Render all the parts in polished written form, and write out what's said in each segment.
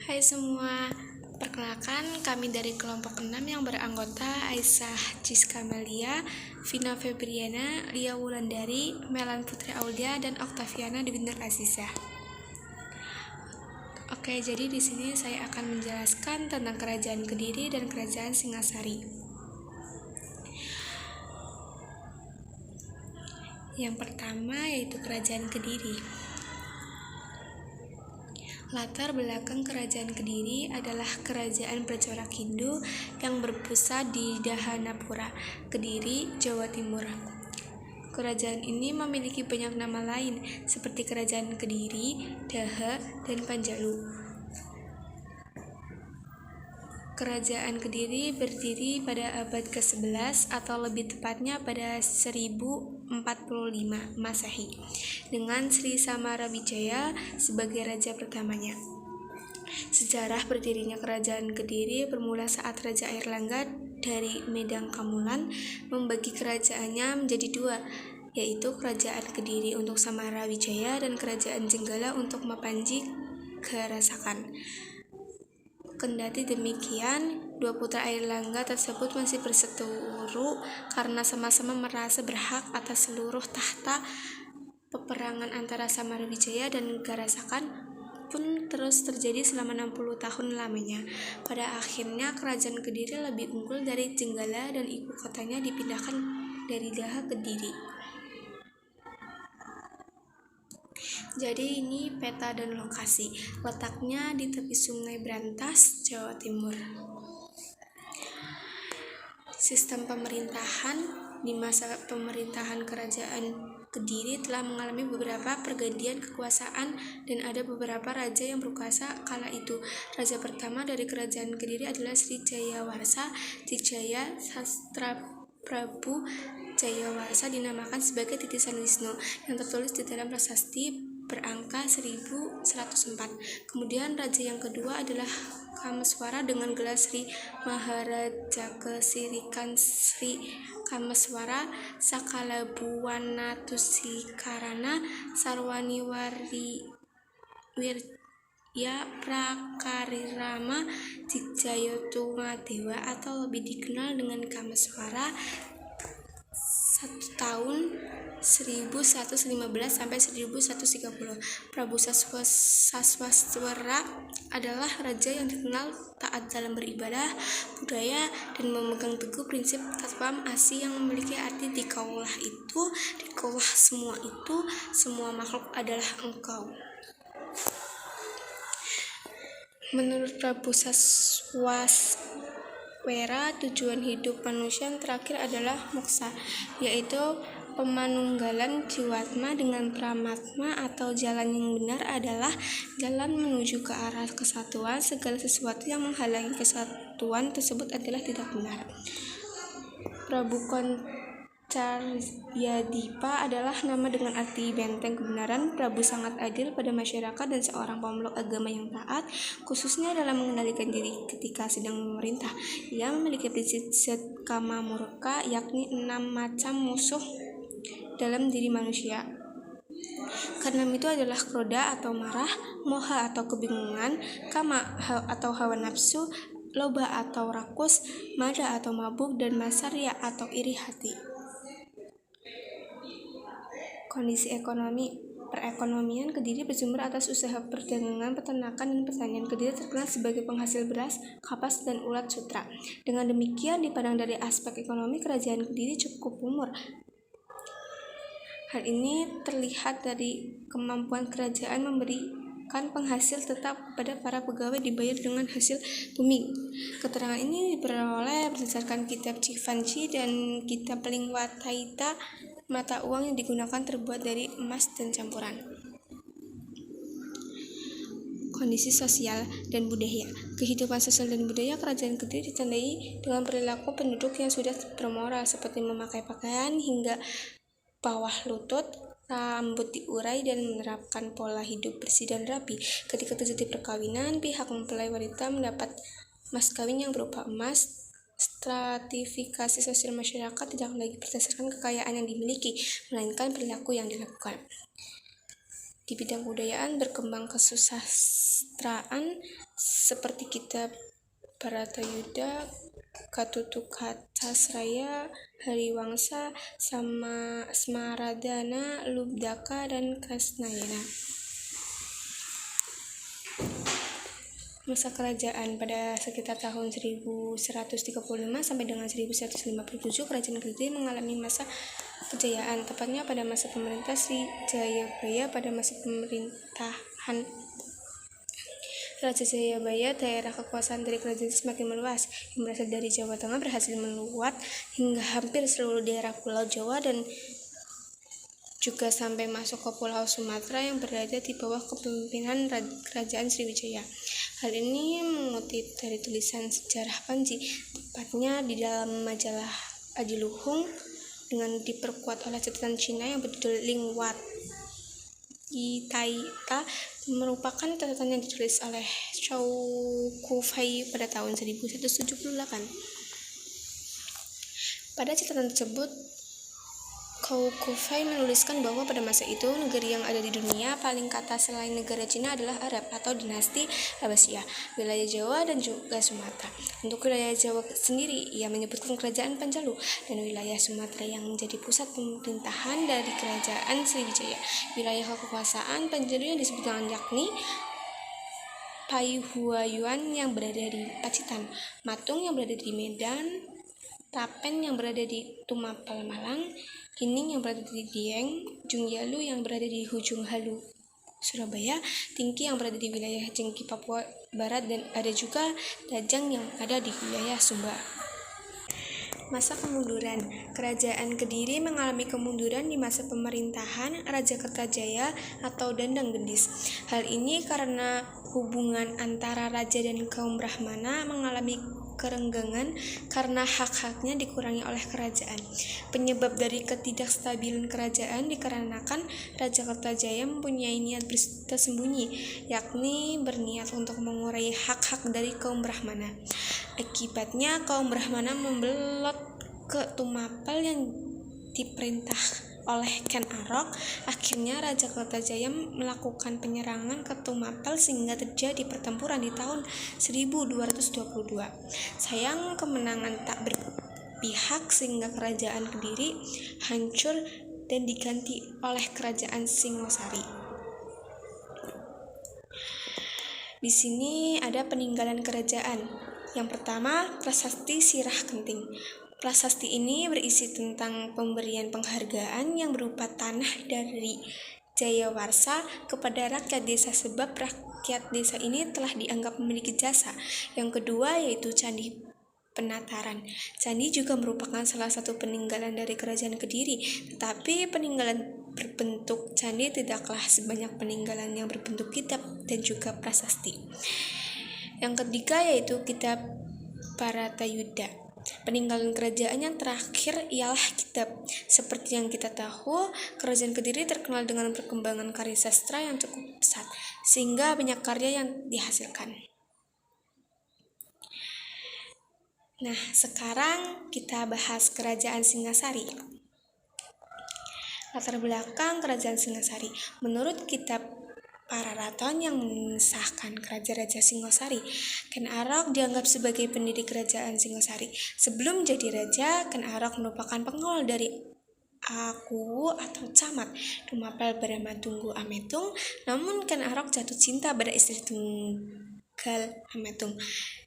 Hai semua, perkenalkan kami dari kelompok 6 yang beranggota Aisyah Ciska Melia, Vina Febriana, Lia Wulandari, Melan Putri Aulia, dan Oktaviana Dwinder Aziza. Oke, jadi di sini saya akan menjelaskan tentang Kerajaan Kediri dan Kerajaan Singasari. Yang pertama yaitu Kerajaan Kediri. Latar belakang Kerajaan Kediri adalah kerajaan bercorak Hindu yang berpusat di Dahanapura, Kediri, Jawa Timur. Kerajaan ini memiliki banyak nama lain seperti Kerajaan Kediri, Daha, dan Panjalu. Kerajaan Kediri berdiri pada abad ke-11 atau lebih tepatnya pada 1045 Masehi dengan Sri Samarawijaya sebagai raja pertamanya. Sejarah berdirinya Kerajaan Kediri bermula saat Raja Airlangga dari Medang Kamulan membagi kerajaannya menjadi dua, yaitu Kerajaan Kediri untuk Samarawijaya dan Kerajaan Jenggala untuk Mapanji Garasakan. Kendati demikian, dua putra Airlangga tersebut masih berseteru karena sama-sama merasa berhak atas seluruh tahta. Peperangan antara Samarawijaya dan Garasakan pun terus terjadi selama 60 tahun lamanya. Pada akhirnya Kerajaan Kediri lebih unggul dari Jenggala dan ibu kotanya dipindahkan dari Daha ke Kediri. Jadi ini peta dan lokasi. Letaknya di tepi Sungai Brantas, Jawa Timur. Sistem pemerintahan di masa pemerintahan Kerajaan Kediri telah mengalami beberapa pergantian kekuasaan dan ada beberapa raja yang berkuasa kala itu. Raja pertama dari Kerajaan Kediri adalah Sri Jayawarsa Dijaya Sastra Prabu Jayawarsa dinamakan sebagai titisan Wisnu yang tertulis di dalam prasasti berangka 1104. Kemudian raja yang kedua adalah Kameswara dengan gelar Sri Maharaja Kesirikan Sri Kameswara Sakalabuwanatusikarana Sarwani Wirya Prakarirama Digjayotungadewa atau lebih dikenal dengan Kameswara 1 tahun 1115 sampai 1130. Prabu Saswaswara adalah raja yang dikenal taat dalam beribadah, budaya, dan memegang teguh prinsip Tatwam Asi yang memiliki arti di kaulah semua itu, semua makhluk adalah engkau. Menurut Prabu Saswaswara, tujuan hidup manusia yang terakhir adalah moksa, yaitu pemanunggalan jiwatma dengan pramatma atau jalan yang benar adalah jalan menuju ke arah kesatuan. Segala sesuatu yang menghalangi kesatuan tersebut adalah tidak benar. Prabu Koncaryadipa adalah nama dengan arti benteng kebenaran. Prabu sangat adil pada masyarakat dan seorang pemeluk agama yang taat, khususnya dalam mengendalikan diri ketika sedang memerintah. Ia memiliki prinsip setkama murka, yakni 6 macam musuh dalam diri manusia. Keenam itu adalah kroda atau marah, moha atau kebingungan, kama atau hawa nafsu, loba atau rakus, mada atau mabuk, dan masarya atau iri hati. Kondisi ekonomi. Perekonomian Kediri bersumber atas usaha perdagangan, peternakan, dan pertanian. Kediri terkenal sebagai penghasil beras, kapas, dan ulat sutra. Dengan demikian, dipandang dari aspek ekonomi, Kerajaan Kediri cukup umur. Hal ini terlihat dari kemampuan kerajaan memberikan penghasil tetap kepada para pegawai dibayar dengan hasil bumi. Keterangan ini diperoleh berdasarkan kitab Civanci dan kitab Lingwataita. Mata uang yang digunakan terbuat dari emas dan campuran. Kondisi sosial dan budaya. Kehidupan sosial dan budaya Kerajaan Kediri ditandai dengan perilaku penduduk yang sudah bermoral, seperti memakai pakaian hingga bawah lutut, rambut diurai, dan menerapkan pola hidup bersih dan rapi. Ketika terjadi perkawinan, pihak mempelai wanita mendapat mas kawin yang berupa emas. Stratifikasi sosial masyarakat tidak lagi berdasarkan kekayaan yang dimiliki, melainkan perilaku yang dilakukan. Di bidang kebudayaan berkembang kesusastraan seperti kitab Bharatayuddha, Gatotkaca, Hariwangsa, Smaradhana, Lubdaka, dan Krisnayana. Masa kerajaan pada sekitar tahun 1135 sampai dengan 1157, kerajaan Kediri mengalami masa kejayaan, tepatnya pada masa pemerintah Sri Jayabaya. Pada masa pemerintahan Raja Jayabaya, daerah kekuasaan dari kerajaan semakin meluas, yang berasal dari Jawa Tengah berhasil meluat hingga hampir seluruh daerah Pulau Jawa dan juga sampai masuk ke Pulau Sumatera yang berada di bawah kepemimpinan Kerajaan Sriwijaya. Hal ini mengutip dari tulisan sejarah Panji, tepatnya di dalam majalah Adiluhung, dengan diperkuat oleh catatan Cina yang berjudul Ling Wat Yi Taita, merupakan catatan yang ditulis oleh Chow Kufei pada tahun 1178. Pada catatan tersebut, Chow Kufei menuliskan bahwa pada masa itu negeri yang ada di dunia paling kata selain negara Cina adalah Arab atau dinasti Abbasiyah, wilayah Jawa dan juga Sumatera. Untuk wilayah Jawa sendiri, ia menyebutkan kerajaan Panjalu, dan wilayah Sumatera yang menjadi pusat pemerintahan dari kerajaan Sriwijaya. Wilayah kekuasaan Panjalu yang disebutkan yakni Pai Huayuan yang berada di Pacitan, Matung yang berada di Medan, Tapen yang berada di Tumapel Malang, Hining yang berada di Dieng, Jungyalu yang berada di Hujung Halu Surabaya, Tingki yang berada di wilayah Jengki Papua Barat, dan ada juga Dajang yang ada di wilayah Sumba. Masa kemunduran. Kerajaan Kediri mengalami kemunduran di masa pemerintahan Raja Kertajaya atau Dandang Gendis. Hal ini karena hubungan antara raja dan kaum Brahmana mengalami kerenggangan karena hak-haknya dikurangi oleh kerajaan. Penyebab dari ketidakstabilan kerajaan dikarenakan Raja Kertajaya mempunyai niat tersembunyi, yakni berniat untuk mengurangi hak-hak dari kaum Brahmana. Akibatnya kaum Brahmana membelot ke Tumapel yang diperintah oleh Ken Arok. Akhirnya Raja Kertajaya melakukan penyerangan ke Tumapel sehingga terjadi pertempuran di tahun 1222. Sayang kemenangan tak berpihak sehingga kerajaan Kediri hancur dan diganti oleh kerajaan Singosari. Di sini ada peninggalan kerajaan. Yang pertama, Prasasti Sirah Genting. Prasasti ini berisi tentang pemberian penghargaan yang berupa tanah dari Jayawarsa kepada rakyat desa, sebab rakyat desa ini telah dianggap memiliki jasa. Yang kedua yaitu Candi Penataran. Candi juga merupakan salah satu peninggalan dari kerajaan Kediri, tetapi peninggalan berbentuk candi tidaklah sebanyak peninggalan yang berbentuk kitab dan juga prasasti. Yang ketiga yaitu kitab Bharatayuddha. Peninggalan kerajaan yang terakhir ialah kitab. Seperti yang kita tahu, kerajaan Kediri terkenal dengan perkembangan karya sastra yang cukup pesat, sehingga banyak karya yang dihasilkan. Nah, sekarang kita bahas kerajaan Singasari. Latar belakang kerajaan Singasari. Menurut kitab Pararaton yang mengisahkan Raja-Raja Singosari, Ken Arok dianggap sebagai pendiri kerajaan Singosari. Sebelum jadi raja, Ken Arok merupakan pengawal dari Aku atau camat Tumapel bernama Tunggu Ametung. Namun Ken Arok jatuh cinta pada istri tunggal Ametung,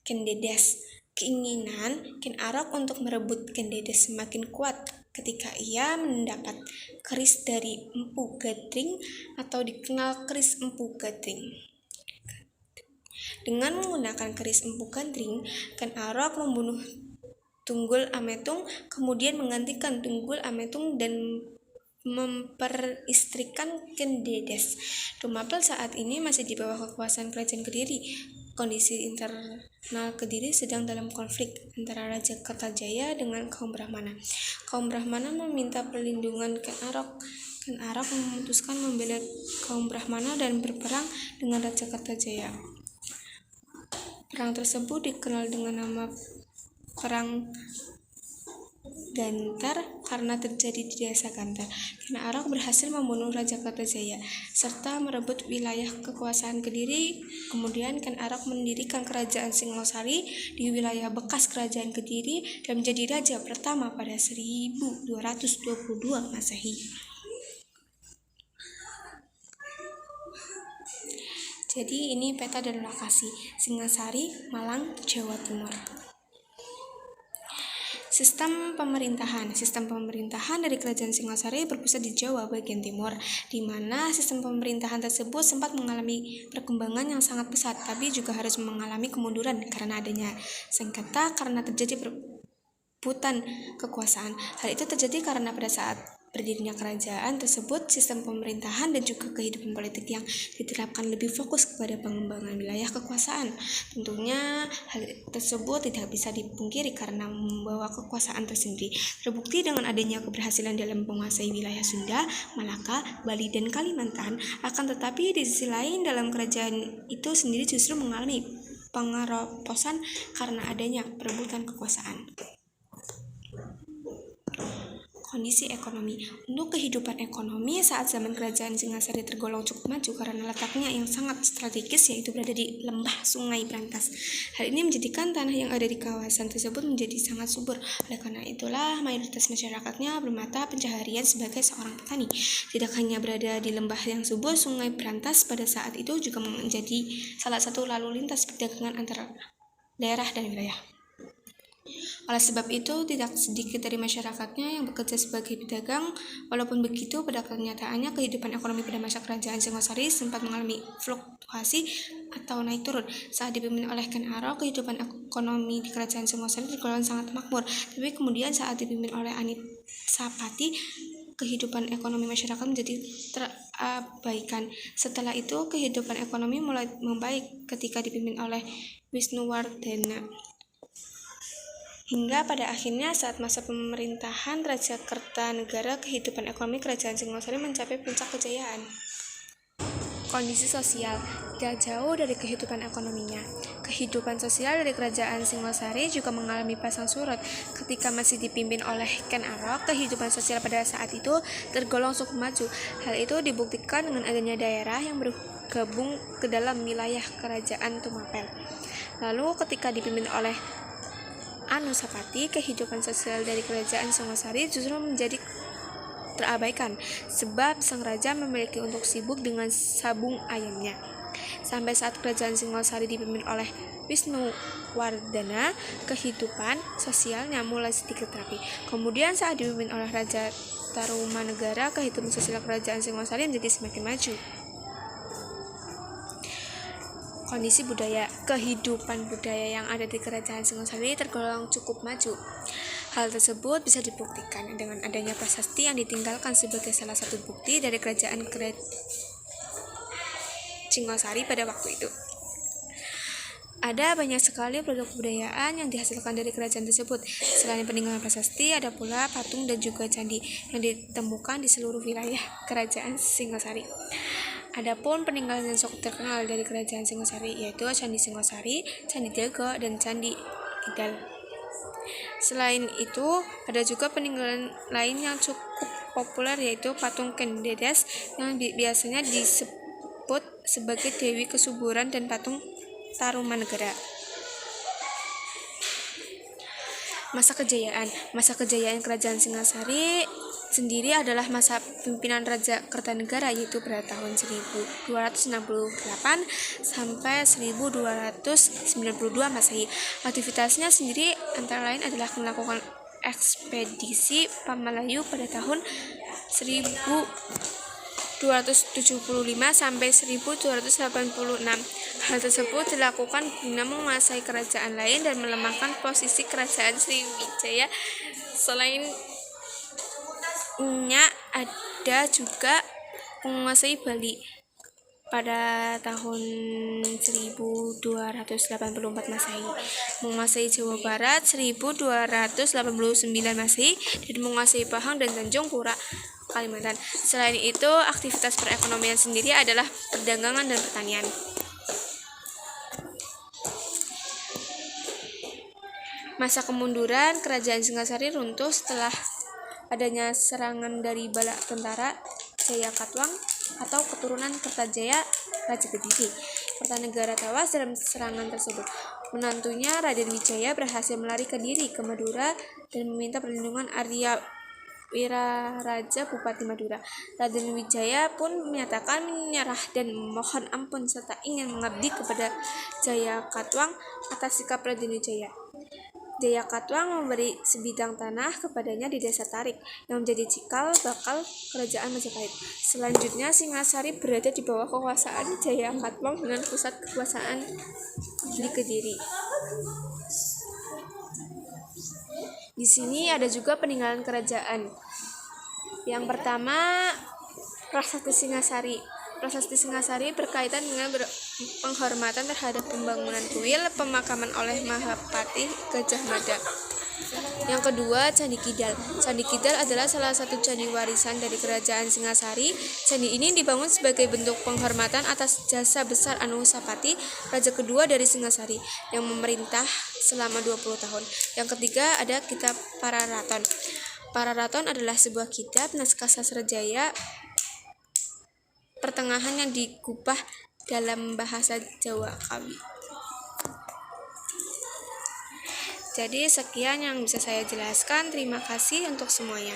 Ken Dedes. Keinginan Ken Arok untuk merebut Ken Dedes semakin kuat ketika ia mendapat keris dari Empu Gadring atau dikenal keris Empu Gadring. Dengan menggunakan keris Empu Gadring, Ken Arok membunuh Tunggul Ametung, kemudian menggantikan Tunggul Ametung dan memperistrikan Ken Dedes. Tumapel saat ini masih di bawah kekuasaan kerajaan Kediri. Kondisi internal Kediri sedang dalam konflik antara Raja Kertajaya dengan kaum Brahmana. Kaum Brahmana meminta perlindungan Ken Arok. Ken Arok memutuskan membela kaum Brahmana dan berperang dengan Raja Kertajaya. Perang tersebut dikenal dengan nama Perang Gantar karena terjadi di desa Gantar. Ken Arok berhasil membunuh Raja Kertajaya serta merebut wilayah kekuasaan Kediri. Kemudian Ken Arok mendirikan kerajaan Singosari di wilayah bekas kerajaan Kediri dan menjadi raja pertama pada 1222 Masehi. Jadi ini peta dan lokasi Singasari, Malang, Jawa Timur. Sistem pemerintahan dari Kerajaan Singosari berpusat di Jawa bagian timur, di mana sistem pemerintahan tersebut sempat mengalami perkembangan yang sangat pesat, tapi juga harus mengalami kemunduran karena adanya sengketa karena terjadi perebutan kekuasaan. Hal itu terjadi karena pada saat berdirinya kerajaan tersebut, sistem pemerintahan dan juga kehidupan politik yang diterapkan lebih fokus kepada pengembangan wilayah kekuasaan. Tentunya hal tersebut tidak bisa dipungkiri karena membawa kekuasaan tersendiri. Terbukti dengan adanya keberhasilan dalam menguasai wilayah Sunda, Malaka, Bali, dan Kalimantan. Akan tetapi di sisi lain dalam kerajaan itu sendiri justru mengalami pengeroposan karena adanya perebutan kekuasaan. Kondisi ekonomi. Untuk kehidupan ekonomi saat zaman kerajaan Singasari tergolong cukup maju karena letaknya yang sangat strategis, yaitu berada di lembah Sungai Brantas. Hal ini menjadikan tanah yang ada di kawasan tersebut menjadi sangat subur. Oleh karena itulah mayoritas masyarakatnya bermata pencaharian sebagai seorang petani. Tidak hanya berada di lembah yang subur, Sungai Brantas pada saat itu juga menjadi salah satu lalu lintas perdagangan antara daerah dan wilayah. Oleh sebab itu, tidak sedikit dari masyarakatnya yang bekerja sebagai pedagang. Walaupun begitu, pada kenyataannya kehidupan ekonomi pada masa kerajaan Singosari sempat mengalami fluktuasi atau naik turun. Saat dipimpin oleh Ken Arok, kehidupan ekonomi di kerajaan Singosari tergolong sangat makmur. Tapi kemudian saat dipimpin oleh Anipsapati, kehidupan ekonomi masyarakat menjadi terabaikan. Setelah itu, kehidupan ekonomi mulai membaik ketika dipimpin oleh Wisnuwardana. Hingga pada akhirnya saat masa pemerintahan Raja Kertanegara, kehidupan ekonomi kerajaan Singosari mencapai puncak kejayaan. Kondisi sosial tidak jauh dari kehidupan ekonominya. Kehidupan sosial dari kerajaan Singosari juga mengalami pasang surut. Ketika masih dipimpin oleh Ken Arok, kehidupan sosial pada saat itu tergolong cukup maju. Hal itu dibuktikan dengan adanya daerah yang bergabung ke dalam wilayah kerajaan Tumapel. Lalu ketika dipimpin oleh Anusapati, kehidupan sosial dari kerajaan Singosari justru menjadi terabaikan sebab sang raja memiliki untuk sibuk dengan sabung ayamnya. Sampai saat kerajaan Singosari dipimpin oleh Wisnuwardana, kehidupan sosialnya mulai sedikit rapi. Kemudian saat dipimpin oleh Raja Tarumanegara, kehidupan sosial kerajaan Singosari menjadi semakin maju. Kondisi budaya. Kehidupan budaya yang ada di kerajaan Singosari tergolong cukup maju. Hal tersebut bisa dibuktikan dengan adanya prasasti yang ditinggalkan sebagai salah satu bukti dari kerajaan Singosari pada waktu itu. Ada banyak sekali produk kebudayaan yang dihasilkan dari kerajaan tersebut. Selain peninggalan prasasti, ada pula patung dan juga candi yang ditemukan di seluruh wilayah kerajaan Singosari. Adapun peninggalan yang cukup terkenal dari kerajaan Singosari yaitu Candi Singosari, Candi Dago, dan Candi Idal. Selain itu, ada juga peninggalan lain yang cukup populer yaitu patung Ken Dedes yang biasanya disebut sebagai Dewi Kesuburan dan patung Tarumanegara. Masa kejayaan kerajaan Singasari sendiri adalah masa pimpinan Raja Kertanegara, yaitu pada tahun 1268 sampai 1292 Masehi. Aktivitasnya sendiri antara lain adalah melakukan ekspedisi Pamalayu pada tahun 1275 sampai 1286. Hal tersebut dilakukan guna menguasai kerajaan lain dan melemahkan posisi kerajaan Sriwijaya. Selainnya ada juga menguasai Bali pada tahun 1284 Masehi, menguasai Jawa Barat 1289 Masehi, dan menguasai Pahang dan Tanjung Pura, Kalimantan. Selain itu, aktivitas perekonomian sendiri adalah perdagangan dan pertanian. Masa kemunduran kerajaan Singasari runtuh setelah adanya serangan dari bala tentara Jayakatwang atau keturunan Kertajaya Raja Kediri. Kertanegara tewas dalam serangan tersebut. Menantunya Raden Wijaya berhasil melari ke Kediri ke Madura dan meminta perlindungan Arya Wiraraja Bupati Madura. Raden Wijaya pun menyatakan menyerah dan memohon ampun serta ingin mengabdi kepada Jayakatwang atas sikap Raden Wijaya. Jayakatwang memberi sebidang tanah kepadanya di desa Tarik yang menjadi cikal bakal kerajaan Majapahit. Selanjutnya Singasari berada di bawah kekuasaan Jayakatwang dengan pusat kekuasaan di Kediri. Di sini ada juga peninggalan kerajaan. Yang pertama, Prasasti Singasari. Prasasti Singasari berkaitan dengan penghormatan terhadap pembangunan kuil pemakaman oleh Mahapati Gajah Mada. Yang kedua, Candi Kidal. Candi Kidal adalah salah satu candi warisan dari kerajaan Singasari. Candi ini dibangun sebagai bentuk penghormatan atas jasa besar Anusapati, raja kedua dari Singasari, yang memerintah selama 20 tahun. Yang ketiga, ada kitab Pararaton. Pararaton adalah sebuah kitab naskah sastra Jaya pertengahan yang dikubah dalam bahasa Jawa Kawi. Jadi sekian yang bisa saya jelaskan. Terima kasih untuk semuanya.